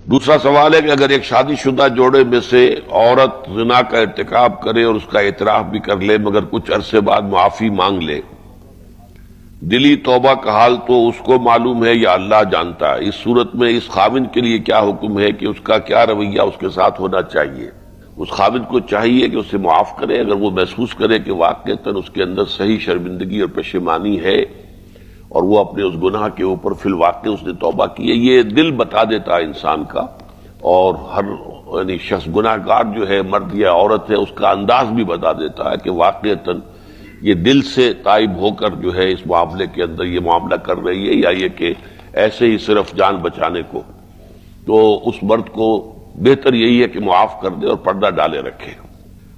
دوسرا سوال ہے کہ اگر ایک شادی شدہ جوڑے میں سے عورت زنا کا ارتکاب کرے اور اس کا اعتراف بھی کر لے مگر کچھ عرصے بعد معافی مانگ لے، دلی توبہ کا حال تو اس کو معلوم ہے یا اللہ جانتا ہے، اس صورت میں اس خاوند کے لیے کیا حکم ہے کہ اس کا کیا رویہ اس کے ساتھ ہونا چاہیے؟ اس خاوند کو چاہیے کہ اسے معاف کرے اگر وہ محسوس کرے کہ واقعتاً اس کے اندر صحیح شرمندگی اور پشیمانی ہے اور وہ اپنے اس گناہ کے اوپر فی الواقع اس نے توبہ کی ہے۔ یہ دل بتا دیتا ہے انسان کا، اور ہر یعنی شخص گناہ گار جو ہے، مرد یا عورت ہے، اس کا انداز بھی بتا دیتا ہے کہ واقعتاً یہ دل سے تائب ہو کر جو ہے اس معاملے کے اندر یہ معاملہ کر رہی ہے یا یہ کہ ایسے ہی صرف جان بچانے کو۔ تو اس مرد کو بہتر یہی ہے کہ معاف کر دے اور پردہ ڈالے رکھے،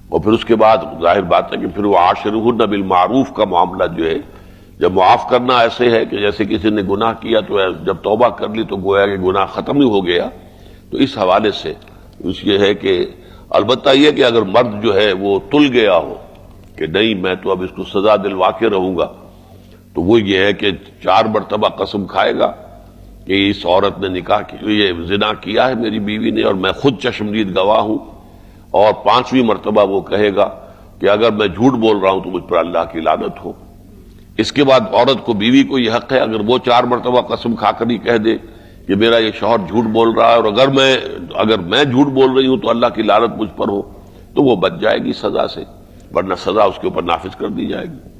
اور پھر اس کے بعد ظاہر بات ہے کہ پھر وہ عاشرہن بالمعروف کا معاملہ جو ہے، جب معاف کرنا ایسے ہے کہ جیسے کسی نے گناہ کیا تو جب توبہ کر لی تو گویا کہ گناہ ختم ہی ہو گیا، تو اس حوالے سے اس یہ ہے کہ البتہ یہ کہ اگر مرد جو ہے وہ تل گیا ہو کہ نہیں میں تو اب اس کو سزا دلوا کے رہوں گا، تو وہ یہ ہے کہ 4 مرتبہ قسم کھائے گا کہ اس عورت نے نکاح کی، یہ زنا کیا ہے میری بیوی نے اور میں خود چشمدید گواہ ہوں، اور 5ویں مرتبہ وہ کہے گا کہ اگر میں جھوٹ بول رہا ہوں تو مجھ پر اللہ کی لعنت ہو۔ اس کے بعد عورت کو، بیوی کو یہ حق ہے اگر وہ 4 مرتبہ قسم کھا کر ہی کہہ دے کہ میرا یہ شوہر جھوٹ بول رہا ہے اور اگر میں جھوٹ بول رہی ہوں تو اللہ کی لعنت مجھ پر ہو، تو وہ بچ جائے گی سزا سے، ورنہ سزا اس کے اوپر نافذ کر دی جائے گی۔